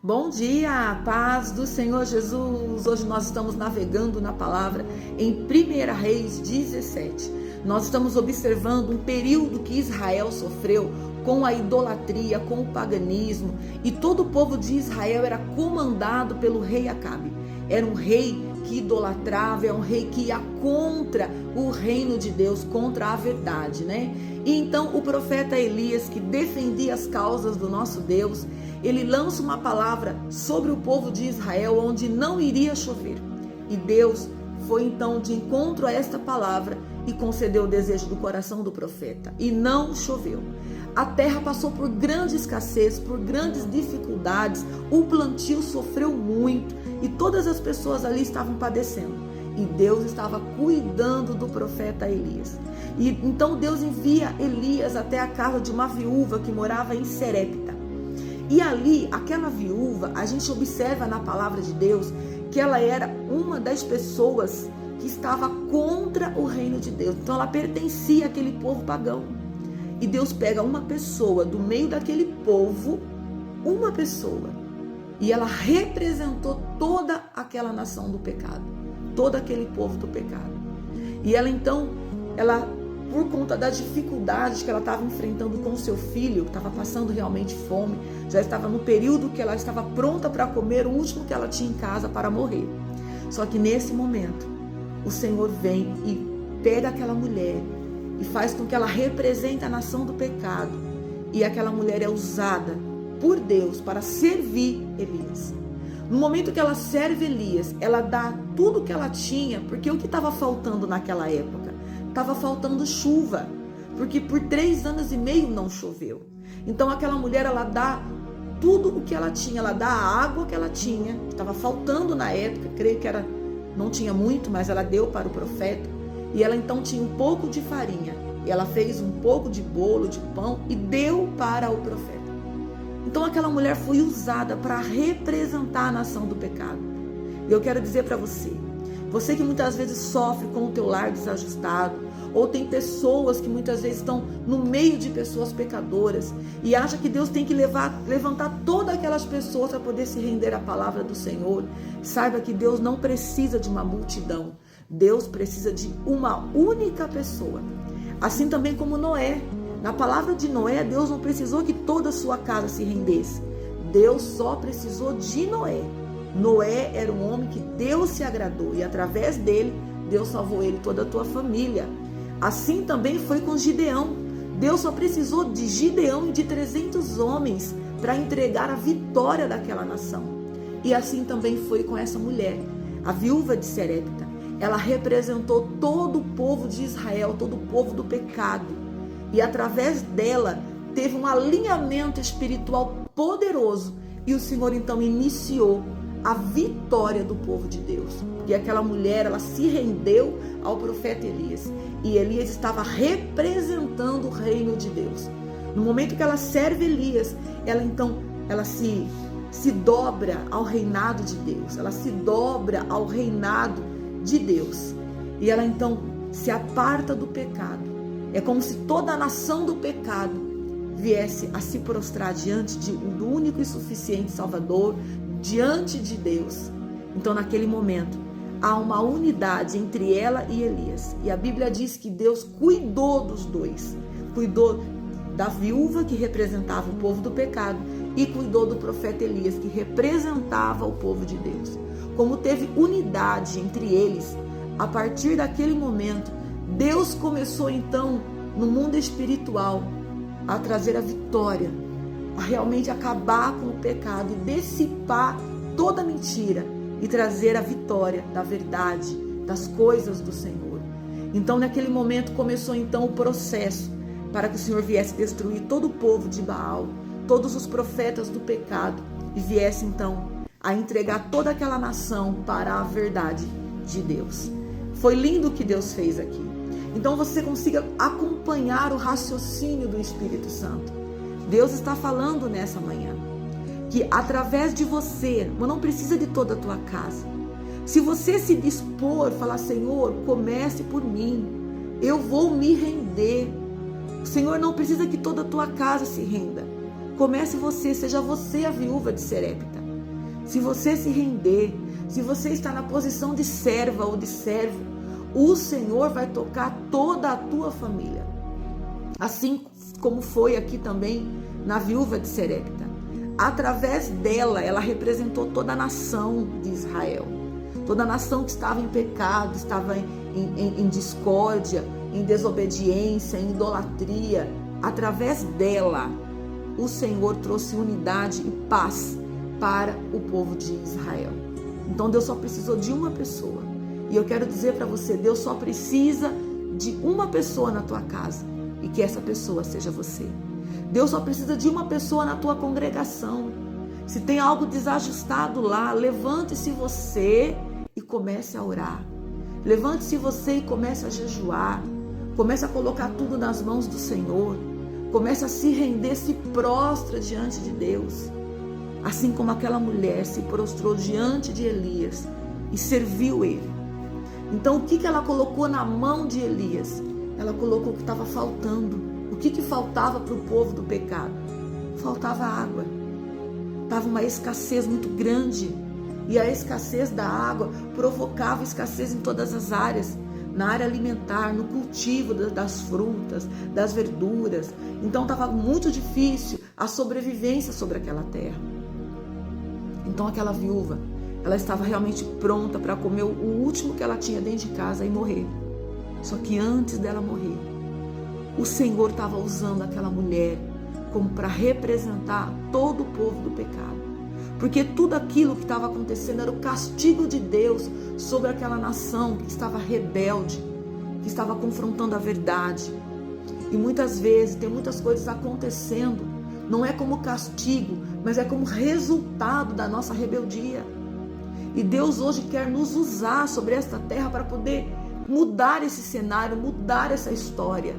Bom dia, paz do Senhor Jesus. Hoje nós estamos navegando na palavra em 1 Reis 17. Nós estamos observando um período que Israel sofreu com a idolatria, com o paganismo, e todo o povo de Israel era comandado pelo rei Acabe. Era um rei que idolatrava, é um rei que ia contra o reino de Deus, contra a verdade, né? E então o profeta Elias, que defendia as causas do nosso Deus, ele lança uma palavra sobre o povo de Israel, onde não iria chover. E Deus foi então de encontro a esta palavra e concedeu o desejo do coração do profeta. E não choveu. A terra passou por grande escassez, por grandes dificuldades, o plantio sofreu muito e todas as pessoas ali estavam padecendo. E Deus estava cuidando do profeta Elias. E então Deus envia Elias até a casa de uma viúva que morava em Serepta. E ali, aquela viúva, a gente observa na palavra de Deus que ela era uma das pessoas que estava contra o reino de Deus. Então ela pertencia àquele povo pagão. E Deus pega uma pessoa do meio daquele povo, uma pessoa, e ela representou toda aquela nação do pecado, todo aquele povo do pecado. E ela então, por conta das dificuldades que ela estava enfrentando com o seu filho, que estava passando realmente fome, já estava no período que ela estava pronta para comer o último que ela tinha em casa para morrer. Só que nesse momento, o Senhor vem e pega aquela mulher e faz com que ela represente a nação do pecado. E aquela mulher é usada por Deus para servir Elias. No momento que ela serve Elias, ela dá tudo que ela tinha, porque o que estava faltando naquela época? Estava faltando chuva, porque por 3 anos e meio não choveu. Então aquela mulher, ela dá tudo o que ela tinha, ela dá a água que ela tinha, estava faltando na época, creio que não tinha muito, mas ela deu para o profeta. E ela então tinha um pouco de farinha, e ela fez um pouco de bolo, de pão, e deu para o profeta. Então aquela mulher foi usada para representar a nação do pecado. E eu quero dizer para você que muitas vezes sofre com o teu lar desajustado, ou tem pessoas que muitas vezes estão no meio de pessoas pecadoras, e acha que Deus tem que levantar todas aquelas pessoas para poder se render à palavra do Senhor. Saiba que Deus não precisa de uma multidão. Deus precisa de uma única pessoa. Assim também como Noé. Na palavra de Noé, Deus não precisou que toda a sua casa se rendesse. Deus só precisou de Noé. Noé era um homem que Deus se agradou e através dele, Deus salvou ele e toda a tua família. Assim também foi com Gideão. Deus só precisou de Gideão e de 300 homens para entregar a vitória daquela nação. E assim também foi com essa mulher, a viúva de Serepta. Ela representou todo o povo de Israel, todo o povo do pecado. E através dela teve um alinhamento espiritual poderoso. E o Senhor então iniciou a vitória do povo de Deus. E aquela mulher, ela se rendeu ao profeta Elias. E Elias estava representando o reino de Deus. No momento que ela serve Elias, ela se dobra ao reinado de Deus. Ela se dobra ao reinado de Deus. E ela então se aparta do pecado. É como se toda a nação do pecado viesse a se prostrar diante do único e suficiente Salvador, diante de Deus. Então naquele momento há uma unidade entre ela e Elias. E a Bíblia diz que Deus cuidou dos dois. Cuidou da viúva que representava o povo do pecado e cuidou do profeta Elias que representava o povo de Deus. Como teve unidade entre eles, a partir daquele momento, Deus começou então, no mundo espiritual, a trazer a vitória, a realmente acabar com o pecado e dissipar toda mentira e trazer a vitória da verdade, das coisas do Senhor. Então, naquele momento, começou então o processo para que o Senhor viesse destruir todo o povo de Baal, todos os profetas do pecado, e viesse então a entregar toda aquela nação para a verdade de Deus. Foi lindo o que Deus fez aqui. Então você consiga acompanhar o raciocínio do Espírito Santo. Deus está falando nessa manhã que através de você, não precisa de toda a tua casa. Se você se dispor, falar: Senhor, comece por mim, eu vou me render. O Senhor não precisa que toda a tua casa se renda. Comece você, seja você a viúva de Serepta. se você se render, se você está na posição de serva ou de servo, o Senhor vai tocar toda a tua família. Assim como foi aqui também na viúva de Serepta. Através dela, ela representou toda a nação de Israel. Toda a nação que estava em pecado, estava em discórdia, em desobediência, em idolatria. Através dela, o Senhor trouxe unidade e paz para o povo de Israel. Então Deus só precisou de uma pessoa. E eu quero dizer para você, Deus só precisa de uma pessoa na tua casa. E que essa pessoa seja você. Deus só precisa de uma pessoa na tua congregação. Se tem algo desajustado lá, levante-se você e comece a orar. Levante-se você e comece a jejuar. Comece a colocar tudo nas mãos do Senhor. Comece a se render, se prostra diante de Deus. Assim como aquela mulher se prostrou diante de Elias e serviu ele. Então o que ela colocou na mão de Elias? Ela colocou o que estava faltando. O que faltava para o povo do pecado? Faltava água. Estava uma escassez muito grande. E a escassez da água provocava escassez em todas as áreas. Na área alimentar, no cultivo das frutas, das verduras. Então estava muito difícil a sobrevivência sobre aquela terra. Então aquela viúva, ela estava realmente pronta para comer o último que ela tinha dentro de casa e morrer. Só que antes dela morrer, o Senhor estava usando aquela mulher como para representar todo o povo do pecado. Porque tudo aquilo que estava acontecendo era o castigo de Deus sobre aquela nação que estava rebelde, que estava confrontando a verdade. E muitas vezes tem muitas coisas acontecendo, não é como castigo, mas é como resultado da nossa rebeldia. E Deus hoje quer nos usar sobre esta terra para poder mudar esse cenário, mudar essa história.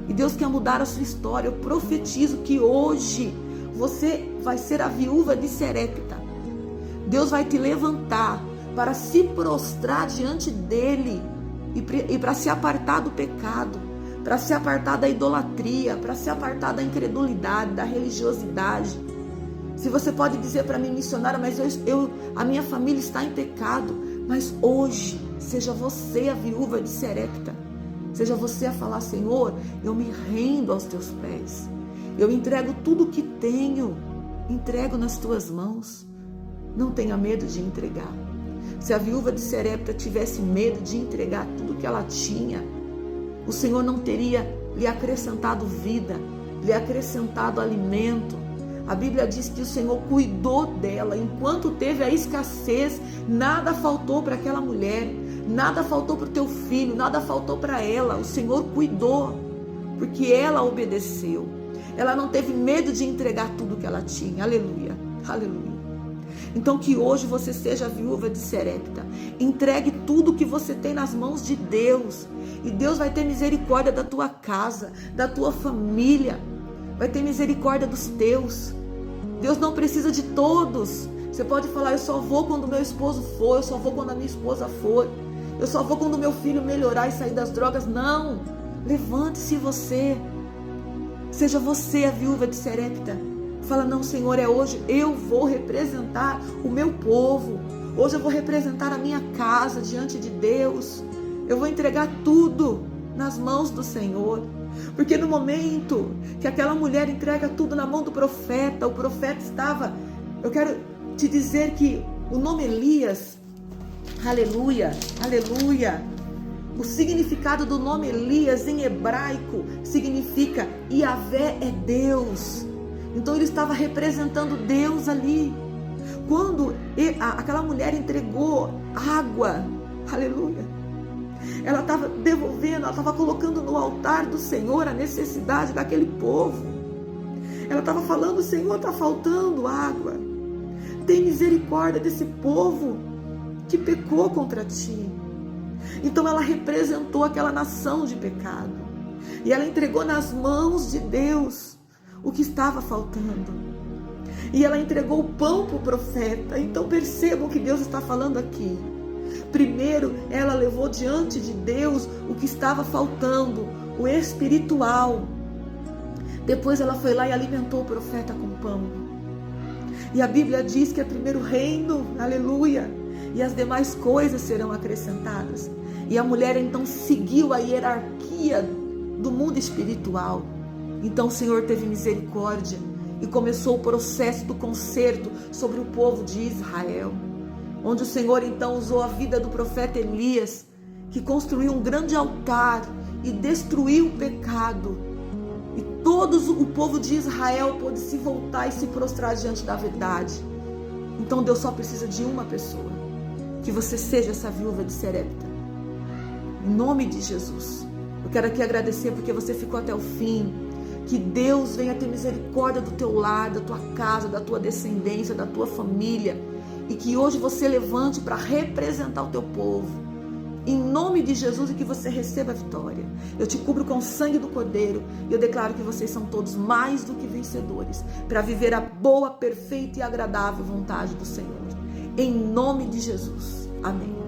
E Deus quer mudar a sua história. Eu profetizo que hoje você vai ser a viúva de Serepta. Deus vai te levantar para se prostrar diante dele e para se apartar do pecado, para se apartar da idolatria, para se apartar da incredulidade, da religiosidade. Se você pode dizer para mim, missionária, mas a minha família está em pecado, mas hoje seja você a viúva de Serepta. Seja você a falar, Senhor, eu me rendo aos teus pés. Eu entrego tudo o que tenho, entrego nas tuas mãos. Não tenha medo de entregar. Se a viúva de Serepta tivesse medo de entregar tudo que ela tinha, o Senhor não teria lhe acrescentado vida, lhe acrescentado alimento. A Bíblia diz que o Senhor cuidou dela. Enquanto teve a escassez, nada faltou para aquela mulher, nada faltou para o teu filho, nada faltou para ela. O Senhor cuidou, porque ela obedeceu. Ela não teve medo de entregar tudo que ela tinha. Aleluia, aleluia. Então que hoje você seja a viúva de Serepta. Entregue tudo que você tem nas mãos de Deus. E Deus vai ter misericórdia da tua casa, da tua família. Vai ter misericórdia dos teus. Deus não precisa de todos. Você pode falar, eu só vou quando meu esposo for, eu só vou quando a minha esposa for, eu só vou quando meu filho melhorar e sair das drogas. Não, levante-se você. Seja você a viúva de Serepta. Fala, não, Senhor, é hoje, eu vou representar o meu povo. Hoje eu vou representar a minha casa diante de Deus. Eu vou entregar tudo nas mãos do Senhor. Porque no momento que aquela mulher entrega tudo na mão do profeta, o profeta estava... Eu quero te dizer que o nome Elias, aleluia, aleluia, o significado do nome Elias em hebraico significa Yahvé é Deus. Então ele estava representando Deus ali. Quando aquela mulher entregou água, aleluia, ela estava devolvendo, ela estava colocando no altar do Senhor a necessidade daquele povo. Ela estava falando, Senhor, está faltando água. Tem misericórdia desse povo que pecou contra ti. Então ela representou aquela nação de pecado. E ela entregou nas mãos de Deus o que estava faltando. E ela entregou o pão para o profeta. Então percebam o que Deus está falando aqui. Primeiro, ela levou diante de Deus o que estava faltando, o espiritual. Depois ela foi lá e alimentou o profeta com pão. E a Bíblia diz que é primeiro o reino, aleluia, e as demais coisas serão acrescentadas. E a mulher então seguiu a hierarquia do mundo espiritual. Então o Senhor teve misericórdia e começou o processo do conserto sobre o povo de Israel, onde o Senhor então usou a vida do profeta Elias, que construiu um grande altar e destruiu o pecado. E o povo de Israel pôde se voltar e se prostrar diante da verdade. Então Deus só precisa de uma pessoa. Que você seja essa viúva de Sarepta. Em nome de Jesus. Eu quero aqui agradecer porque você ficou até o fim. Que Deus venha ter misericórdia do teu lar, da tua casa, da tua descendência, da tua família. E que hoje você levante para representar o teu povo. Em nome de Jesus, e que você receba a vitória. Eu te cubro com o sangue do Cordeiro. E eu declaro que vocês são todos mais do que vencedores para viver a boa, perfeita e agradável vontade do Senhor. Em nome de Jesus. Amém.